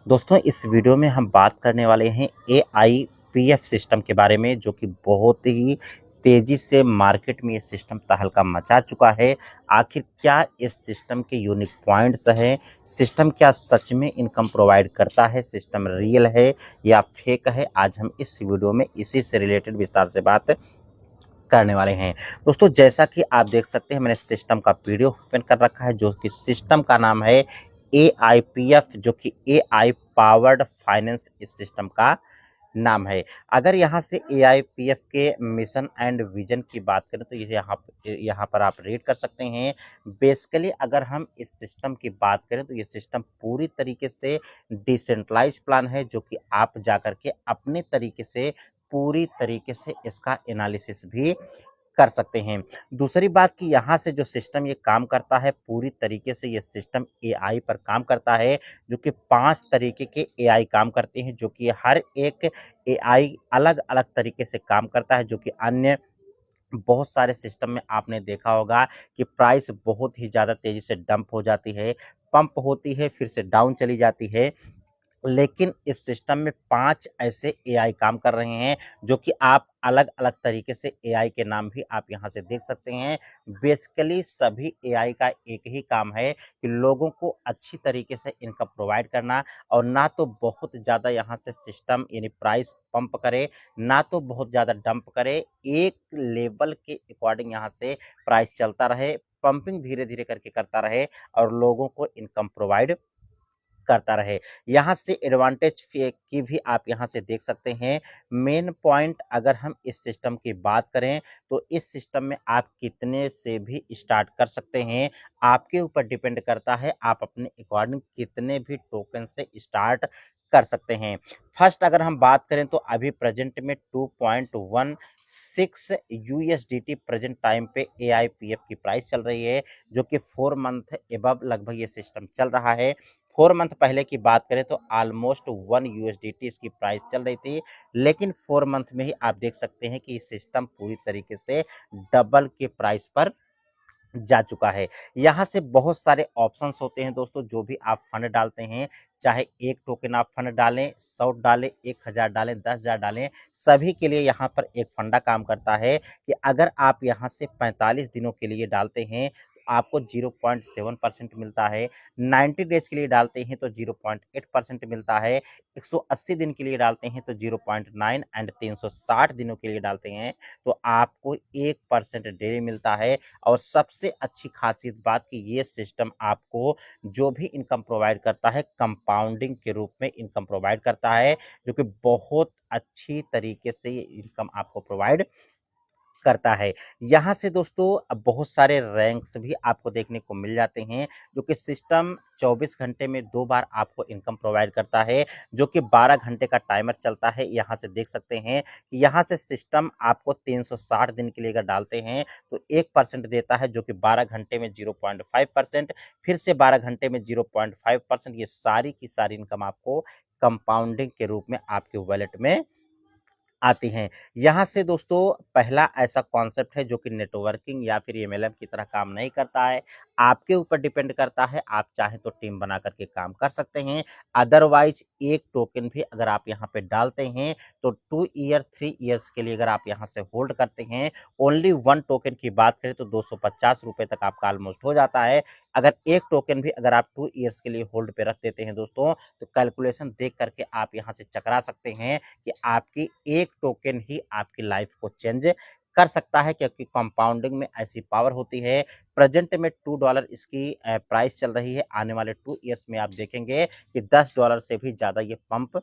दोस्तों इस वीडियो में हम बात करने वाले हैं एआईपीएफ सिस्टम के बारे में, जो कि बहुत ही तेजी से मार्केट में ये सिस्टम तहलका मचा चुका है। आखिर क्या इस सिस्टम के यूनिक पॉइंट्स हैं? सिस्टम क्या सच में इनकम प्रोवाइड करता है? सिस्टम रियल है या फेक है? आज हम इस वीडियो में इसी से रिलेटेड विस्तार से बात करने वाले हैं। दोस्तों जैसा कि आप देख सकते हैं, मैंने सिस्टम का पीडीएफ ओपन कर रखा है, जो कि सिस्टम का नाम है एआईपीएफ, जो कि एआई पावर्ड फाइनेंस इस सिस्टम का नाम है। अगर यहाँ से एआईपीएफ के मिशन एंड विजन की बात करें तो ये यहाँ पर आप रीड कर सकते हैं। बेसिकली अगर हम इस सिस्टम की बात करें तो ये सिस्टम पूरी तरीके से डिसेंट्रलाइज प्लान है, जो कि आप जाकर के अपने तरीके से पूरी तरीके से इसका एनालिसिस भी कर सकते हैं। दूसरी बात कि यहाँ से जो सिस्टम ये काम करता है, पूरी तरीके से ये सिस्टम एआई पर काम करता है, जो कि 5 तरीके के एआई काम करते हैं, जो कि हर एक एआई अलग-अलग तरीके से काम करता है, जो कि अन्य बहुत सारे सिस्टम में आपने देखा होगा कि प्राइस बहुत ही ज़्यादा तेज़ी से डंप हो जाती है, पंप होती है, फिर से डाउन चली जाती है। लेकिन इस सिस्टम में 5 ऐसे एआई काम कर रहे हैं, जो कि आप अलग-अलग तरीके से एआई के नाम भी आप यहाँ से देख सकते हैं। बेसिकली सभी एआई का एक ही काम है कि लोगों को अच्छी तरीके से इनकम प्रोवाइड करना, और ना तो बहुत ज़्यादा यहाँ से सिस्टम यानी प्राइस पंप करे, ना तो बहुत ज़्यादा डंप करे। एक लेवल के अकॉर्डिंग यहाँ से प्राइस चलता रहे, पंपिंग धीरे-धीरे करके करता रहे और लोगों को इनकम प्रोवाइड करता रहे। यहाँ से एडवांटेज की भी आप यहाँ से देख सकते हैं। मेन पॉइंट अगर हम इस सिस्टम की बात करें तो इस सिस्टम में आप कितने से भी स्टार्ट कर सकते हैं, आपके ऊपर डिपेंड करता है आप अपने अकॉर्डिंग कितने भी टोकन से स्टार्ट कर सकते हैं। फर्स्ट अगर हम बात करें तो अभी प्रेजेंट में 2.16 यूएसडीटी प्रेजेंट टाइम पे एआईपीएफ की प्राइस चल रही है, जो कि 4 मंथ एबव लगभग ये सिस्टम चल रहा है। 4 मंथ पहले की बात करें तो ऑलमोस्ट 1 यूएसडीटी इसकी प्राइस चल रही थी, लेकिन 4 मंथ में ही आप देख सकते हैं कि सिस्टम पूरी तरीके से डबल के प्राइस पर जा चुका है। यहाँ से बहुत सारे ऑप्शंस होते हैं दोस्तों, जो भी आप फंड डालते हैं, चाहे 1 टोकन आप फंड डालें, 100 डालें, 1000 डालें, 10,000 डालें, सभी के लिए यहाँ पर एक फंडा काम करता है कि अगर आप यहाँ से 45 दिनों के लिए डालते हैं तो आपको 0.7% मिलता है, 90 डेज के लिए डालते हैं तो 0.8% मिलता है, 180 दिन के लिए डालते हैं तो 0.9 एंड 360 दिनों के लिए डालते हैं तो आपको 1% डेली मिलता है। और सबसे अच्छी खासियत बात कि ये सिस्टम आपको जो भी इनकम प्रोवाइड करता है, कंपाउंडिंग के रूप में इनकम प्रोवाइड करता है, जो कि बहुत अच्छी तरीके से ये इनकम आपको प्रोवाइड करता है। यहाँ से दोस्तों अब बहुत सारे रैंक्स भी आपको देखने को मिल जाते हैं, जो कि सिस्टम 24 घंटे में 2 बार आपको इनकम प्रोवाइड करता है, जो कि 12 घंटे का टाइमर चलता है। यहाँ से देख सकते हैं कि यहाँ से सिस्टम आपको 360 दिन के लिए अगर डालते हैं तो 1% देता है, जो कि 12 घंटे में 0.5%, फिर से 12 घंटे में 0.5%। ये सारी की सारी इनकम आपको कंपाउंडिंग के रूप में आपके वॉलेट में आती हैं। यहाँ से दोस्तों पहला ऐसा कॉन्सेप्ट है जो कि नेटवर्किंग या फिर एमएलएम की तरह काम नहीं करता है। आपके ऊपर डिपेंड करता है, आप चाहें तो टीम बना करके काम कर सकते हैं। अदरवाइज़ एक टोकन भी अगर आप यहाँ पे डालते हैं तो 2 ईयर 3 ईयर्स के लिए अगर आप यहाँ से होल्ड करते हैं, ओनली 1 टोकन की बात करें तो ₹250 तक आपका ऑलमोस्ट हो जाता है। अगर एक टोकन भी अगर आप 2 ईयर्स के लिए होल्ड पे रख देते हैं दोस्तों, तो कैलकुलेशन देख करके आप यहाँ से चकरा सकते हैं कि आपकी एक टोकन ही आपकी लाइफ को चेंज कर सकता है, क्योंकि कंपाउंडिंग में ऐसी पावर होती है। प्रेजेंट में $2 इसकी प्राइस चल रही है, आने वाले 2 ईयर्स में आप देखेंगे कि $10 से भी ज़्यादा ये पंप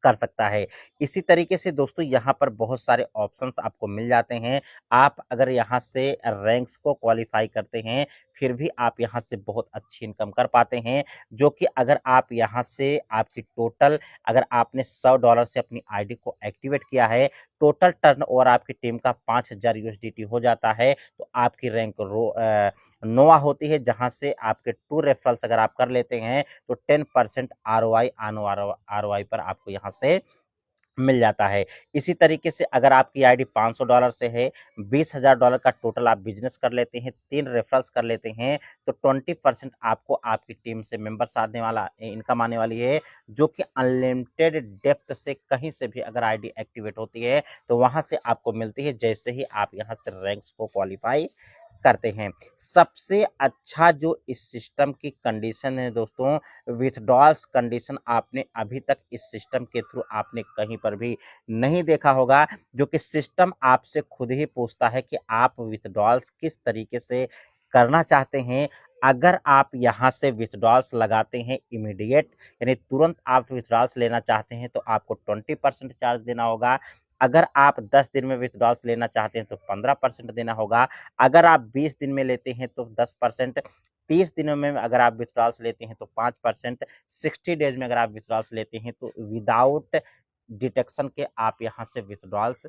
कर सकता है। इसी तरीके से दोस्तों यहाँ पर बहुत सारे ऑप्शंस आपको मिल जाते हैं। आप अगर यहाँ से रैंक्स को क्वालीफाई करते हैं, फिर भी आप यहाँ से बहुत अच्छी इनकम कर पाते हैं, जो कि अगर आप यहाँ से आपकी टोटल अगर आपने $100 से अपनी आईडी को एक्टिवेट किया है, टोटल टर्नओवर आपकी टीम का 5000 यूएसडीटी हो जाता है, तो आपकी रैंक नोवा होती है, जहाँ से आपके 2 रेफरल्स अगर आप कर लेते हैं, तो 10% आरओआई पर आपको यहाँ से मिल जाता है। इसी तरीके से अगर आपकी आईडी $500 से है, $20,000 का टोटल आप बिज़नेस कर लेते हैं, 3 रेफरल्स कर लेते हैं, तो 20% आपको आपकी टीम से मेंबर्स आने वाला इनकम आने वाली है, जो कि अनलिमिटेड डेप्थ से कहीं से भी अगर आईडी एक्टिवेट होती है, तो वहाँ से आपको मिलती है, जैसे ही आप यहाँ से रैंक्स को क्वालीफाई करते हैं। सबसे अच्छा जो इस सिस्टम की कंडीशन है दोस्तों, विथड्रॉल्स कंडीशन आपने अभी तक इस सिस्टम के थ्रू आपने कहीं पर भी नहीं देखा होगा, जो कि सिस्टम आपसे खुद ही पूछता है कि आप विथड्रॉल्स किस तरीके से करना चाहते हैं। अगर आप यहाँ से विथड्रॉल्स लगाते हैं इमीडिएट, यानी तुरंत आप विथड्रॉल्स लेना चाहते हैं, तो आपको 20% चार्ज देना होगा। अगर आप 10 दिन में विथड्रॉल्स लेना चाहते हैं तो 15% देना होगा। अगर आप 20 दिन में लेते हैं तो 10%, 30 दिनों में अगर आप विथड्रॉल्स लेते हैं तो 5%, 60 डेज में अगर आप विथड्रॉल्स लेते हैं तो विदाउट डिडक्शन के आप यहाँ से विथड्रॉल्स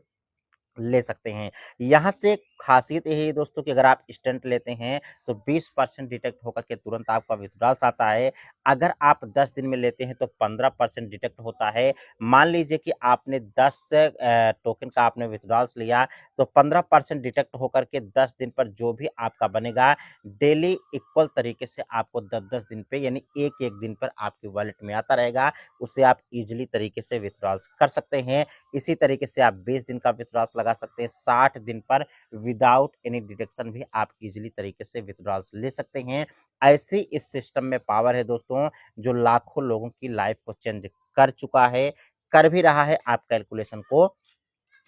ले सकते हैं। यहाँ से खासियत यही है दोस्तों कि अगर आप इंस्टेंट लेते हैं तो 20% डिडक्ट होकर के तुरंत आपका विथड्रॉल्स आता है। अगर आप 10 दिन में लेते हैं तो 15% डिडक्ट होता है। मान लीजिए कि आपने 10 टोकन का आपने विथड्रॉल्स लिया, तो 15% डिडक्ट होकर के 10 दिन पर जो भी आपका बनेगा, डेली इक्वल तरीके से आपको 10-10 दिन पे, यानी एक-एक दिन पर आपके वॉलेट में आता रहेगा। उससे आप ईज़िली तरीके से विथड्रॉल्स कर सकते हैं। इसी तरीके से आप 20 दिन का विथड्रॉल्स लगा सकते हैं। 60 दिन पर विदाउट एनी डिडक्शन भी आप इजीली तरीके से विथड्रॉल्स ले सकते हैं। ऐसी इस सिस्टम में पावर है दोस्तों, जो लाखों लोगों की लाइफ को चेंज कर चुका है, कर भी रहा है। आप कैलकुलेशन को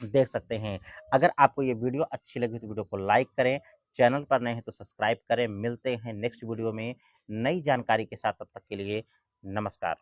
देख सकते हैं। अगर आपको ये वीडियो अच्छी लगी तो वीडियो को लाइक करें, चैनल पर नए हैं तो सब्सक्राइब करें। मिलते हैं नेक्स्ट वीडियो में नई जानकारी के साथ, तब तक के लिए नमस्कार।